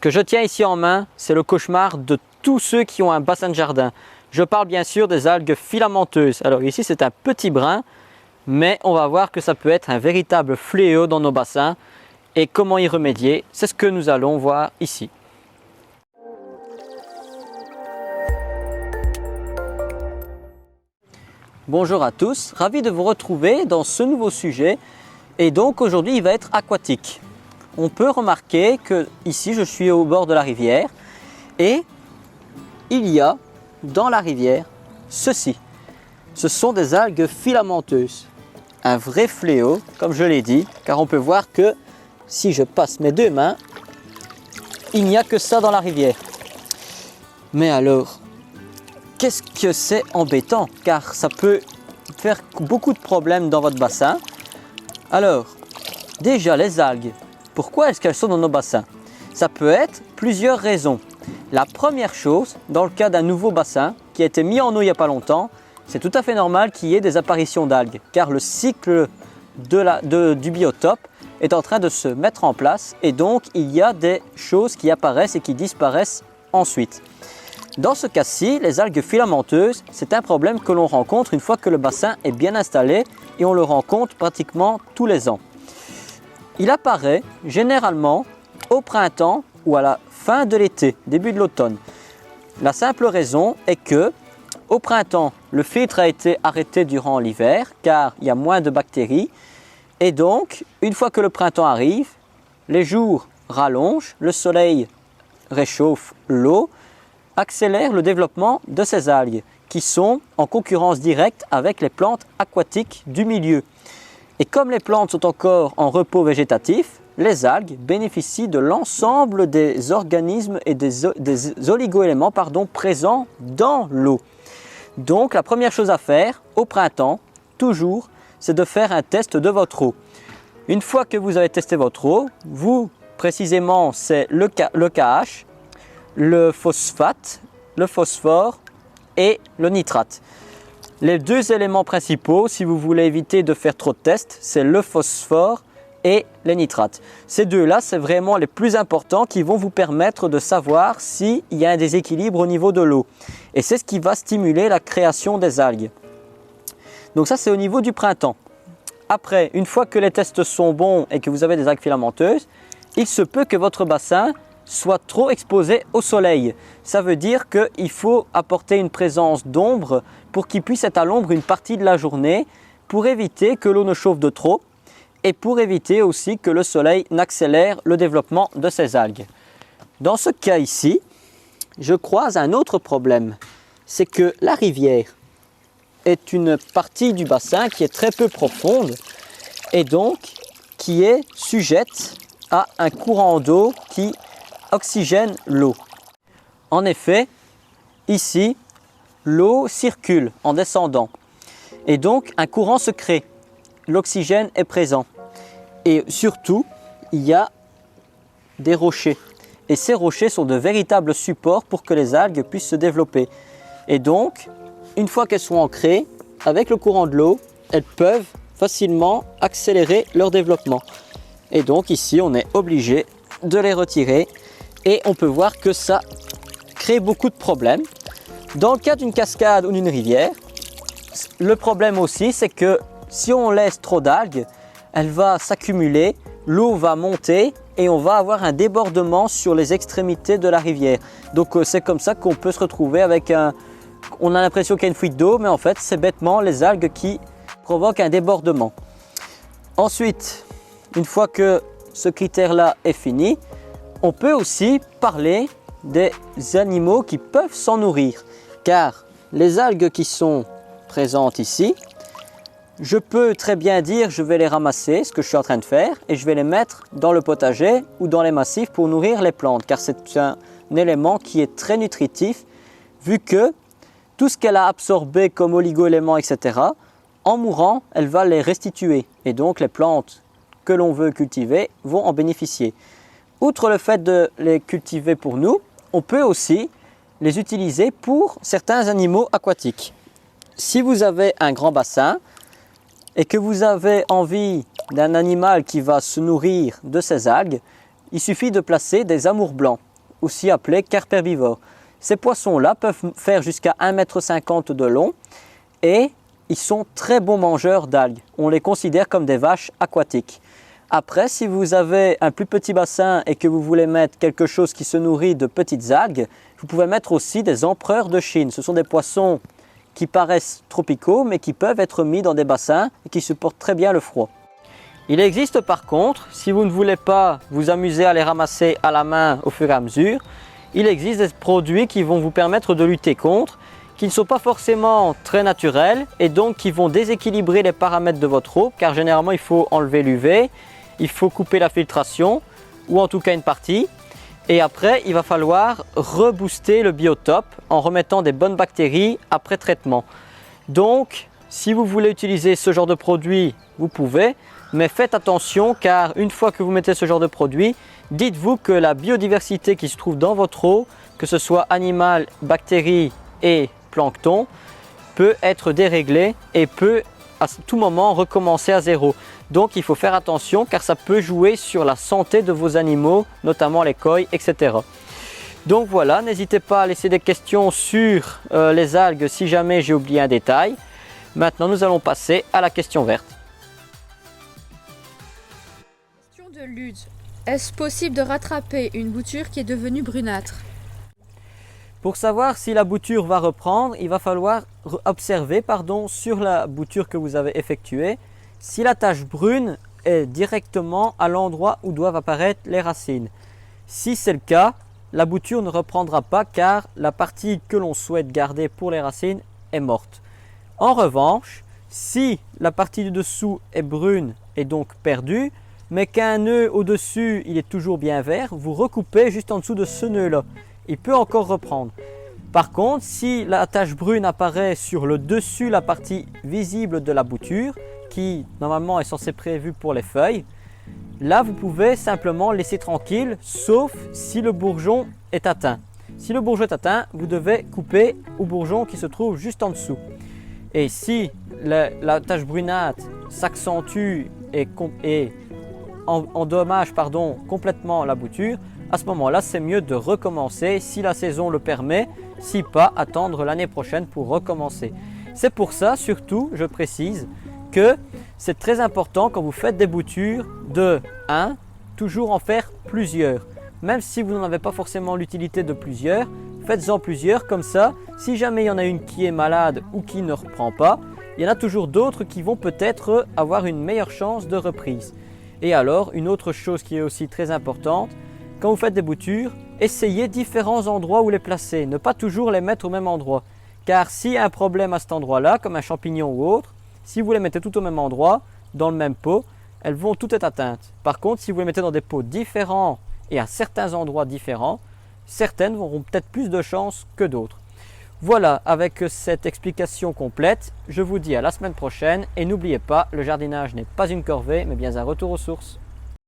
que je tiens ici en main, c'est le cauchemar de tous ceux qui ont un bassin de jardin. Je parle bien sûr des algues filamenteuses. Alors ici c'est un petit brin, mais on va voir que ça peut être un véritable fléau dans nos bassins. Et comment y remédier, c'est ce que nous allons voir ici. Bonjour à tous, ravi de vous retrouver dans ce nouveau sujet. Et donc aujourd'hui il va être aquatique. On peut remarquer que ici je suis au bord de la rivière et il y a dans la rivière ceci. Ce sont des algues filamenteuses. Un vrai fléau, comme je l'ai dit, car on peut voir que si je passe mes deux mains, il n'y a que ça dans la rivière. Mais alors, qu'est-ce que c'est embêtant, car ça peut faire beaucoup de problèmes dans votre bassin. Alors, déjà les algues, pourquoi est-ce qu'elles sont dans nos bassins? Ça peut être plusieurs raisons. La première chose, dans le cas d'un nouveau bassin qui a été mis en eau il n'y a pas longtemps, c'est tout à fait normal qu'il y ait des apparitions d'algues, car le cycle du biotope est en train de se mettre en place et donc il y a des choses qui apparaissent et qui disparaissent ensuite. Dans ce cas-ci, les algues filamenteuses, c'est un problème que l'on rencontre une fois que le bassin est bien installé et on le rencontre pratiquement tous les ans. Il apparaît généralement au printemps ou à la fin de l'été, début de l'automne. La simple raison est que au printemps, le filtre a été arrêté durant l'hiver car il y a moins de bactéries et donc une fois que le printemps arrive, les jours rallongent, le soleil réchauffe l'eau, accélère le développement de ces algues qui sont en concurrence directe avec les plantes aquatiques du milieu. Et comme les plantes sont encore en repos végétatif, les algues bénéficient de l'ensemble des organismes et des oligo-éléments présents dans l'eau. Donc la première chose à faire au printemps, toujours, c'est de faire un test de votre eau. Une fois que vous avez testé votre eau, vous précisément c'est le KH, le phosphate, le phosphore et le nitrate. Les deux éléments principaux, si vous voulez éviter de faire trop de tests, c'est le phosphore et les nitrates. Ces deux-là, c'est vraiment les plus importants qui vont vous permettre de savoir s'il y a un déséquilibre au niveau de l'eau. Et c'est ce qui va stimuler la création des algues. Donc ça, c'est au niveau du printemps. Après, une fois que les tests sont bons et que vous avez des algues filamenteuses, il se peut que votre bassin soit trop exposé au soleil. Ça veut dire qu'il faut apporter une présence d'ombre pour qu'il puisse être à l'ombre une partie de la journée pour éviter que l'eau ne chauffe de trop et pour éviter aussi que le soleil n'accélère le développement de ces algues. Dans ce cas ici, je croise un autre problème. C'est que la rivière est une partie du bassin qui est très peu profonde et donc qui est sujette à un courant d'eau qui oxygène l'eau. En effet, ici, l'eau circule en descendant et donc un courant se crée. L'oxygène est présent et surtout, il y a des rochers. Et ces rochers sont de véritables supports pour que les algues puissent se développer. Et donc, une fois qu'elles sont ancrées, avec le courant de l'eau, elles peuvent facilement accélérer leur développement. Et donc ici, on est obligé de les retirer. Et on peut voir que ça crée beaucoup de problèmes. Dans le cas d'une cascade ou d'une rivière, le problème aussi, c'est que si on laisse trop d'algues, elle va s'accumuler, l'eau va monter et on va avoir un débordement sur les extrémités de la rivière. Donc c'est comme ça qu'on peut se retrouver avec on a l'impression qu'il y a une fuite d'eau, mais en fait c'est bêtement les algues qui provoquent un débordement. Ensuite, une fois que ce critère-là est fini, on peut aussi parler des animaux qui peuvent s'en nourrir. Car les algues qui sont présentes ici, je peux très bien dire je vais les ramasser, ce que je suis en train de faire, et je vais les mettre dans le potager ou dans les massifs pour nourrir les plantes. Car c'est un élément qui est très nutritif, vu que tout ce qu'elle a absorbé comme oligo-éléments, etc., en mourant, elle va les restituer. Et donc les plantes que l'on veut cultiver vont en bénéficier. Outre le fait de les cultiver pour nous, on peut aussi les utiliser pour certains animaux aquatiques. Si vous avez un grand bassin et que vous avez envie d'un animal qui va se nourrir de ces algues, il suffit de placer des amours blancs. aussi appelés carpes herbivores. Ces poissons-là peuvent faire jusqu'à 1,50 m de long et ils sont très bons mangeurs d'algues. On les considère comme des vaches aquatiques. Après, si vous avez un plus petit bassin et que vous voulez mettre quelque chose qui se nourrit de petites algues, vous pouvez mettre aussi des empereurs de Chine. Ce sont des poissons qui paraissent tropicaux mais qui peuvent être mis dans des bassins et qui supportent très bien le froid. Il existe par contre, si vous ne voulez pas vous amuser à les ramasser à la main au fur et à mesure, il existe des produits qui vont vous permettre de lutter contre, qui ne sont pas forcément très naturels et donc qui vont déséquilibrer les paramètres de votre eau, car généralement il faut enlever l'UV, il faut couper la filtration ou en tout cas une partie. Et après, il va falloir rebooster le biotope en remettant des bonnes bactéries après traitement. Donc, si vous voulez utiliser ce genre de produit, vous pouvez, mais faites attention car une fois que vous mettez ce genre de produit, dites-vous que la biodiversité qui se trouve dans votre eau, que ce soit animal, bactéries et plancton, peut être déréglée et peut à tout moment recommencer à zéro. Donc il faut faire attention car ça peut jouer sur la santé de vos animaux, notamment les koi, etc. Donc voilà, n'hésitez pas à laisser des questions sur les algues si jamais j'ai oublié un détail. Maintenant nous allons passer à la question verte. Question de Lud. Est-ce possible de rattraper une bouture qui est devenue brunâtre? Pour savoir si la bouture va reprendre, il va falloir observer sur la bouture que vous avez effectuée si la tache brune est directement à l'endroit où doivent apparaître les racines. Si c'est le cas, la bouture ne reprendra pas car la partie que l'on souhaite garder pour les racines est morte. En revanche, si la partie du dessous est brune et donc perdue, mais qu'un nœud au-dessus il est toujours bien vert, vous recoupez juste en dessous de ce nœud-là. Il peut encore reprendre. Par contre, si la tache brune apparaît sur le dessus, la partie visible de la bouture, qui normalement est censée prévue pour les feuilles, là vous pouvez simplement laisser tranquille, sauf si le bourgeon est atteint. Si le bourgeon est atteint, vous devez couper au bourgeon qui se trouve juste en dessous. Et si la tache brunâtre s'accentue et endommage complètement la bouture, à ce moment-là, c'est mieux de recommencer si la saison le permet, si pas, attendre l'année prochaine pour recommencer. C'est pour ça, surtout, je précise, que c'est très important quand vous faites des boutures de 1, toujours en faire plusieurs. Même si vous n'en avez pas forcément l'utilité de plusieurs, faites-en plusieurs comme ça. Si jamais il y en a une qui est malade ou qui ne reprend pas, il y en a toujours d'autres qui vont peut-être avoir une meilleure chance de reprise. Et alors, une autre chose qui est aussi très importante, quand vous faites des boutures, essayez différents endroits où les placer, ne pas toujours les mettre au même endroit. Car s'il y a un problème à cet endroit-là, comme un champignon ou autre, si vous les mettez toutes au même endroit, dans le même pot, elles vont toutes être atteintes. Par contre, si vous les mettez dans des pots différents et à certains endroits différents, certaines auront peut-être plus de chance que d'autres. Voilà, avec cette explication complète, je vous dis à la semaine prochaine et n'oubliez pas, le jardinage n'est pas une corvée mais bien un retour aux sources.